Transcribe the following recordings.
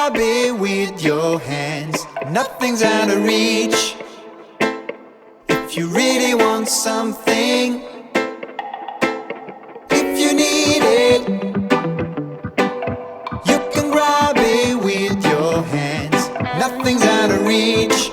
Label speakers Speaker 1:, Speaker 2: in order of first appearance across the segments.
Speaker 1: grab it with your hands. Nothing's out of reach. If you really want something, if you need it, you can grab it with your hands. Nothing's out of reach.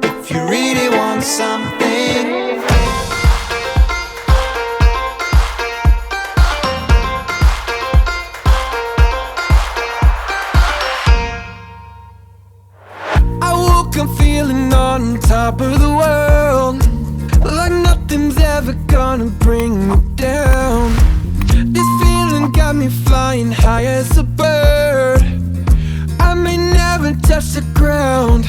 Speaker 1: If you really want something. I'm feeling on top of the world, like nothing's ever gonna bring me down. This feeling got me flying high as a bird. I may never touch the ground.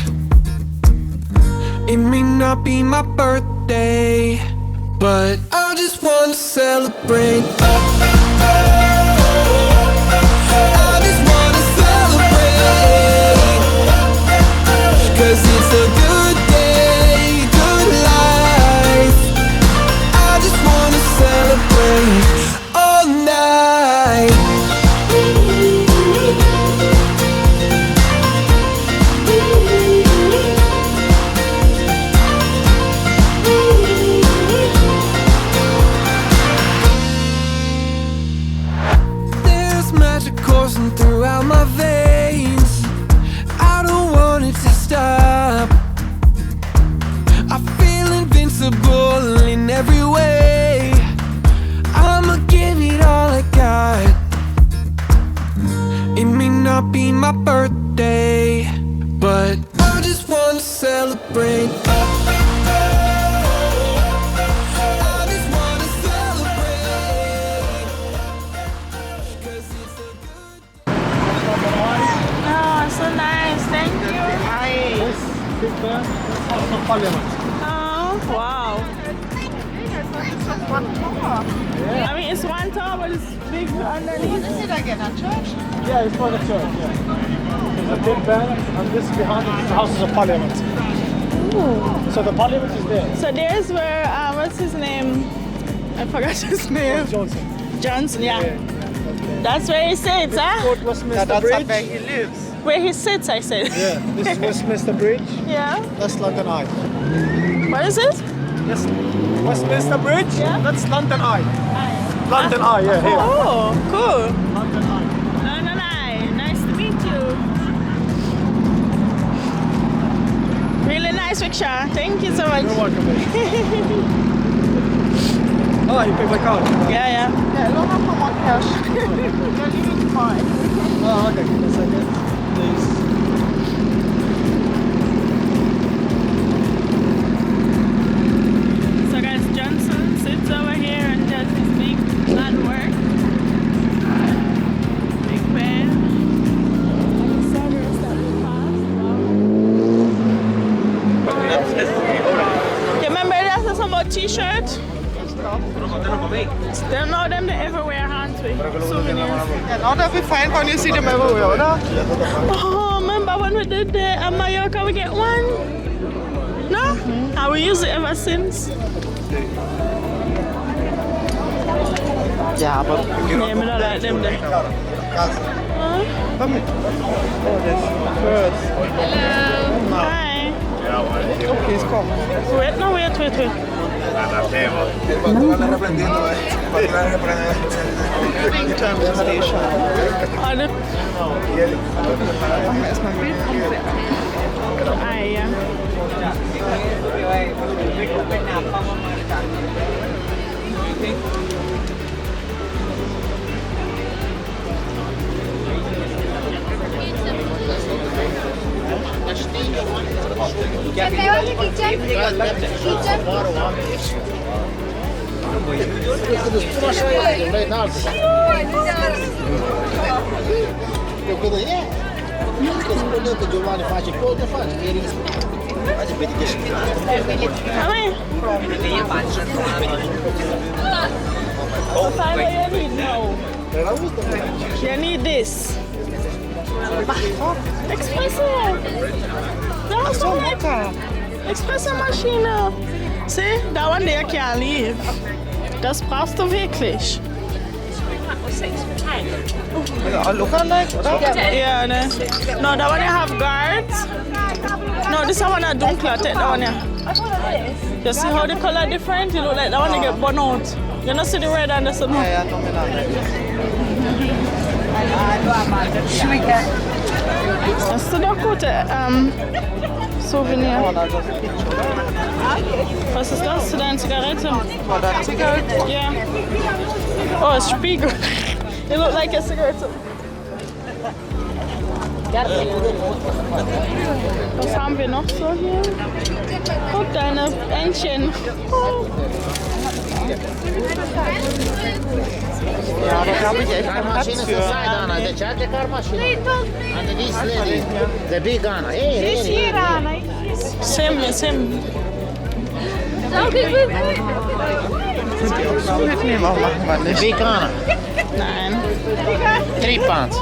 Speaker 1: It may not be my birthday, but I just wanna celebrate. I just wanna celebrate, 'cause it's a good day, good life. I just wanna celebrate all night. There's magic coursing throughout my veins. I don't want it to stop. I feel invincible in every way. I'ma give it all I got. It may not be my birthday, but I just wanna celebrate. I just wanna celebrate, 'cause it's a good.
Speaker 2: Oh, so nice. Thank you. Oh, wow. I mean, it's one tower, but it's big underneath.
Speaker 3: Is it again a church?
Speaker 4: Yeah, it's for the church, yeah. There's a big banner, and this behind it is the Houses of Parliament.
Speaker 2: Ooh.
Speaker 4: So the Parliament is there.
Speaker 2: So there's where, what's his name? I forgot his name.
Speaker 4: Johnson.
Speaker 2: Johnson, yeah. That's where he sits, huh?
Speaker 4: Fort Westminster
Speaker 3: That's
Speaker 4: Bridge.
Speaker 3: where he lives.
Speaker 2: Where he sits, I said.
Speaker 4: Yeah, this is Westminster Bridge.
Speaker 2: Yeah.
Speaker 4: That's London Eye.
Speaker 2: What is it?
Speaker 4: Yes, Westminster Bridge.
Speaker 2: Yeah.
Speaker 4: That's London Eye. London Eye, yeah, here.
Speaker 2: Oh, cool.
Speaker 4: London Eye.
Speaker 2: No, no, no. Nice to meet you. Really nice picture. Thank you so much.
Speaker 4: You're welcome. Oh, you pay by card.
Speaker 2: Yeah, yeah.
Speaker 3: Yeah, I don't have no more cash. You're leaving fine.
Speaker 4: Oh, okay. Give me a second. Please.
Speaker 2: So guys, Johnson sits over here and does his big blood work. Big pen. And the servers that we passed. You remember that was about t-shirt? They know them they everywhere, aren't we? Souvenirs.
Speaker 3: Yeah, now that we find when you see them everywhere, right?
Speaker 2: Oh, remember when we did the Mallorca, we get one? No? And we use it ever since.
Speaker 3: Yeah, but
Speaker 2: Yeah, I don't like them there. Huh? Hi.
Speaker 3: please come.
Speaker 2: Wait, no, wait.
Speaker 3: Return to the station.
Speaker 2: Oh, the...
Speaker 3: Erstmal ein Bild kommen.
Speaker 2: Ah, ja.
Speaker 4: Giovanni face cosa face?
Speaker 2: Come What fiber you need now? You need this. Espresso. That's so lecker. Espresso Maschine. See, that one there can't leave. Das brauchst du wirklich.
Speaker 5: Look alike,
Speaker 2: Yeah, no. No, that one you have guards. No, this one I don't clot it, that one yeah. You see how the color different? You look like that one you get burn out. You don't see the red and the sun.
Speaker 5: Yeah, no, me not.
Speaker 2: I still don't put souvenir. Was ist das? Deine Zigarette?
Speaker 5: War das Zigarette?
Speaker 2: Yeah. Oh, a Spiegel. You look like a cigarette. Was haben wir noch so hier? Guck, deine Entchen.
Speaker 5: Ja, da habe ich echt keinen Platz für.
Speaker 6: The big Ghana. Hey,
Speaker 2: Same.
Speaker 5: So mitnehmen auch machen wir nicht.
Speaker 6: big Ghana.
Speaker 2: Nein.
Speaker 6: 3 pounds.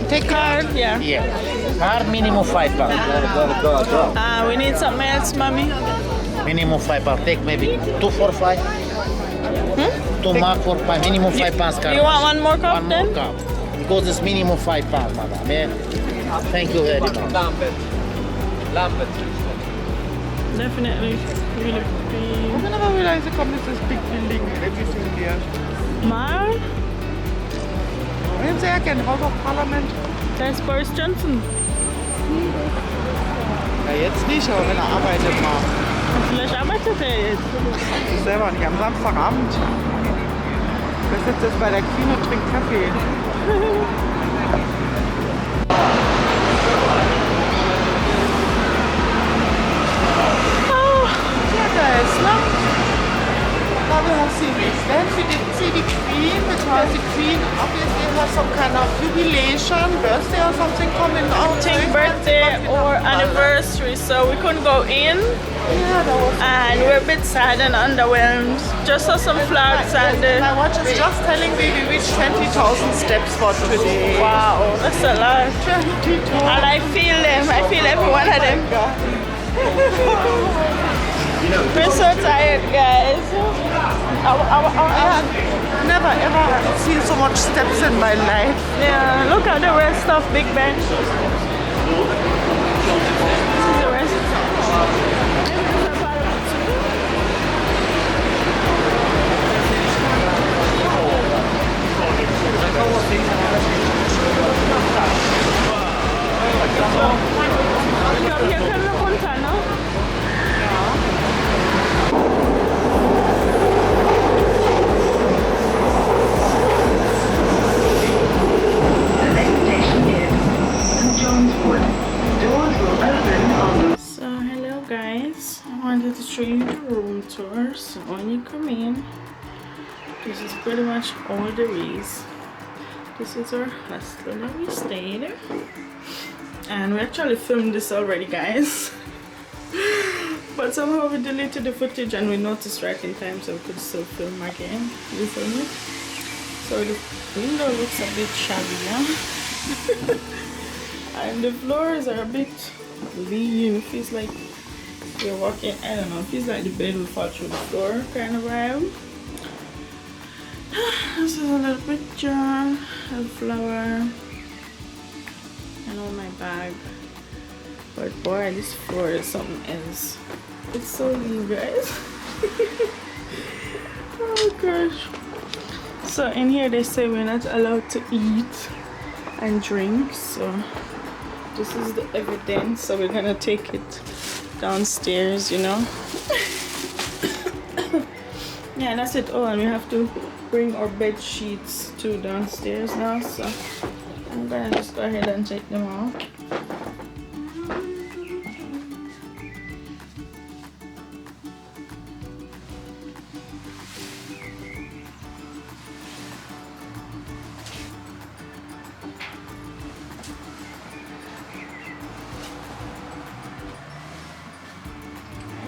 Speaker 5: Take card.
Speaker 2: Yeah.
Speaker 6: Yeah. Hard minimum 5 pounds.
Speaker 2: We need something else, mommy.
Speaker 6: Minimum 5 pounds. Take maybe 2 for 5. 2 mark for 5. Minimum 5 pounds.
Speaker 2: You want one more cup
Speaker 6: One
Speaker 2: then?
Speaker 6: more cup. Because it's minimum 5 pounds, madam. Yeah. Thank you very much.
Speaker 2: Definitely. Really big.
Speaker 5: I never realized the company is big building and everything there.
Speaker 2: Mal,
Speaker 5: Wen Sie erkennen, House of Parliament?
Speaker 2: da ist Boris Johnson.
Speaker 5: Ja, jetzt nicht, aber wenn er arbeitet mal.
Speaker 2: Vielleicht arbeitet er jetzt.
Speaker 5: Ich selber nicht, am Samstagabend. Der sitzt jetzt bei der Queen und trinkt Kaffee. Guys, no? Now we have seen this. Then we didn't see the Queen because the Queen obviously has some kind of jubilation, birthday or something coming out.
Speaker 2: I think birthday or anniversary, so we couldn't go in.
Speaker 5: Yeah, that was.
Speaker 2: And we're a bit sad and underwhelmed. Just saw some flags and
Speaker 5: My watch is just telling me we reached 20,000 steps for today.
Speaker 2: wow, that's a lot.
Speaker 5: 20,000.
Speaker 2: And I feel them. I feel every one of them. We're so tired, guys.
Speaker 5: I never ever seen so much steps in my life.
Speaker 2: Yeah, look at the rest of Big Ben. This is the rest. Hier können wir runter, ne? So hello guys, I wanted to show you the room tour. So when you come in, this is pretty much all there is. This is our hostel that we stayed, and we actually filmed this already, guys. But somehow we deleted the footage and we noticed right in time, so we could still film again. You film it. So the window looks a bit shabby now. And the floors are a bit lean. It feels like you're walking, I don't know, it feels like the bed will fall through the floor kind of vibe. This is a little picture, a flower, and all my bag. But boy, this floor is something else. It's so lean, guys. Oh gosh. So in here they say we're not allowed to eat and drink, so this is the evidence. So we're gonna take it downstairs, you know. Yeah, that's it. Oh, and we have to bring our bed sheets to downstairs now, so I'm gonna just go ahead and check them out.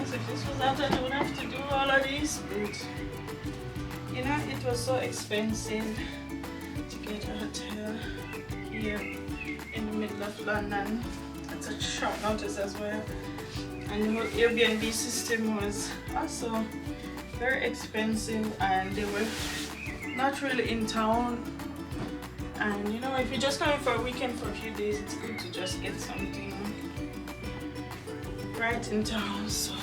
Speaker 2: If this was out, I would have to do all of these, but you know, it was so expensive to get a hotel here in the middle of London. It's a short notice as well, and the whole Airbnb system was also very expensive, and they were not really in town. And you know, if you're just coming for a weekend for a few days, it's good to just get something right in town. So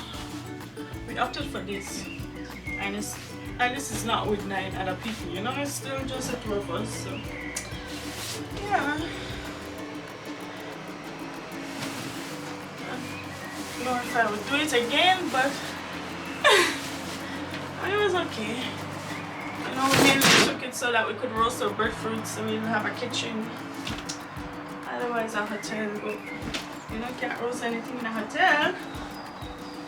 Speaker 2: we opted for this, and this is not with 9 other people, you know, it's still just the 2 of us. So yeah, I don't know if I would do it again, but it was okay. You know, we mainly took it so that we could roast our breadfruit, so we didn't have a kitchen. Otherwise, a hotel, but you know, can't roast anything in a hotel.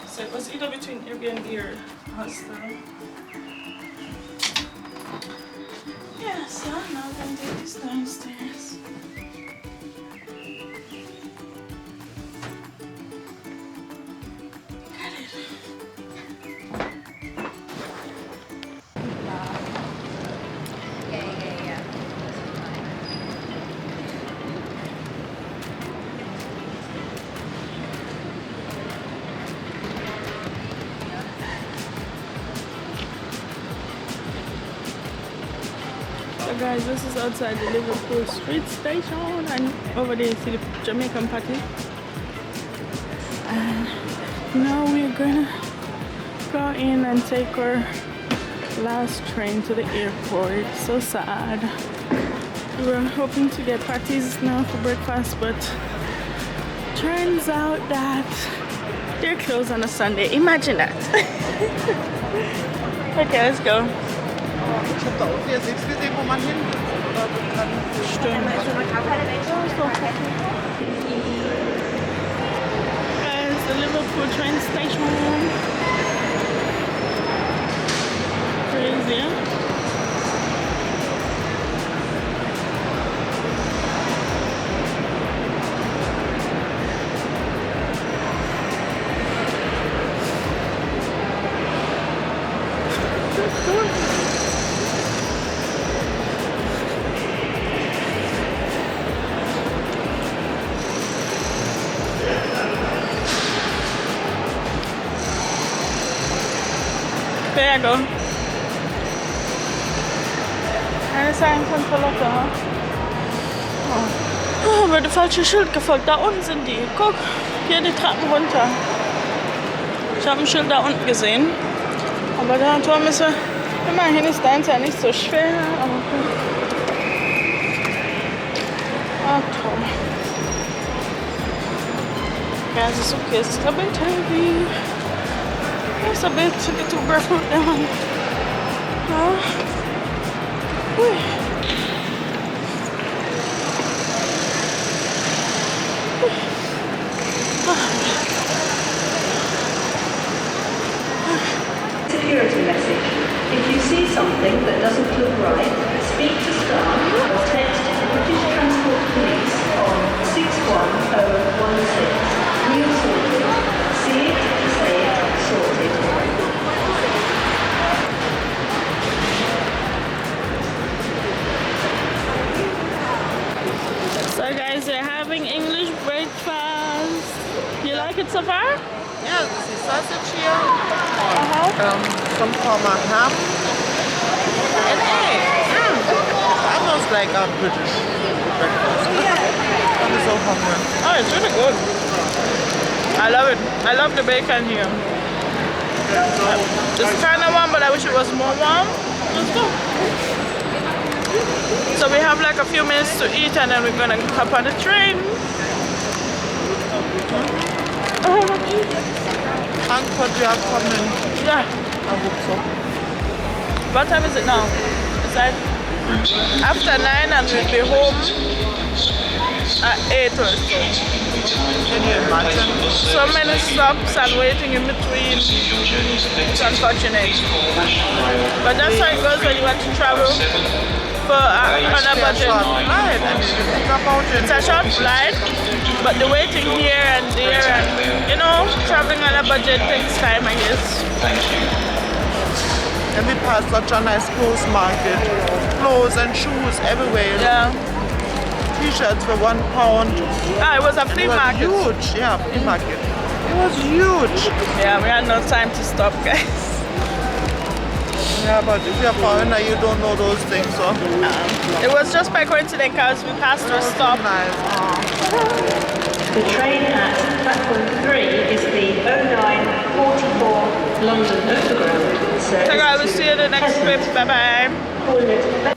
Speaker 2: So it was either between Airbnb or hostel. Yeah, so now I'm gonna take this downstairs. Got it. So guys, this is outside the Liverpool Street Station, and over there you see the Jamaican party. And now we're gonna go in and take our last train to the airport. So sad. We were hoping to get patties now for breakfast, but turns out that they're closed on a Sunday. Imagine that. Okay, let's go.
Speaker 5: Ich habe da unten jetzt nichts gesehen, wo man hin oder kann.
Speaker 2: Stimmt. Guys, the Liverpool train station. Crazy, huh? There you go. Eine Seilenkontrolle. Oh, wird falsche Schild gefolgt. Da unten sind die. Guck, hier die Treppen runter. Ich habe ein Schild da unten gesehen. Aber der Turm ist ja, immerhin ist deins ja nicht so schwer. Aber ah, toll. Guys, it's okay. It's a bit heavy. It's a bit to get to Breadfruit down.
Speaker 7: Security message. If you see something that doesn't look right, speak to staff or text British Transport Police on 61016. We'll sort it. See it, say it, sorted.
Speaker 2: So guys, they're having English breakfast. You like it so far?
Speaker 5: Yeah, this is sausage here, some form of ham, and eggs. Almost like a British breakfast. I'm so hungry.
Speaker 2: Oh, it's really good. I love it. I love the bacon here. It's kind of warm, but I wish it was more warm. Let's go. So we have like a few minutes to eat, and then we're gonna hop on the train.
Speaker 5: Frankfurt, we are coming.
Speaker 2: Yeah.
Speaker 5: I hope so.
Speaker 2: What time is it now? It's like after 9, and we'll be home at 8 or so.
Speaker 5: Can you imagine?
Speaker 2: So many stops and waiting in between. It's unfortunate. But that's how it goes when you want to travel for on a budget.
Speaker 5: Right, I mean, you think about it.
Speaker 2: It's a short flight, but the waiting here and there, and you know, traveling on a budget takes time, I guess.
Speaker 6: Thank you.
Speaker 5: And we passed such a nice clothes market. Clothes and shoes everywhere.
Speaker 2: Yeah.
Speaker 5: T-shirts for £1.
Speaker 2: Ah, it was a flea
Speaker 5: It was
Speaker 2: market.
Speaker 5: huge, yeah, flea market. It was huge.
Speaker 2: Yeah, we had no time to stop, guys.
Speaker 5: Yeah, but if you're a foreigner, you don't know those things, so.
Speaker 2: It was just by coincidence because we passed our stop.
Speaker 5: Nice.
Speaker 7: The train at platform 3 is the 0944 London Overground service.
Speaker 2: So I will see you in the next trip. Bye bye.
Speaker 7: Bye.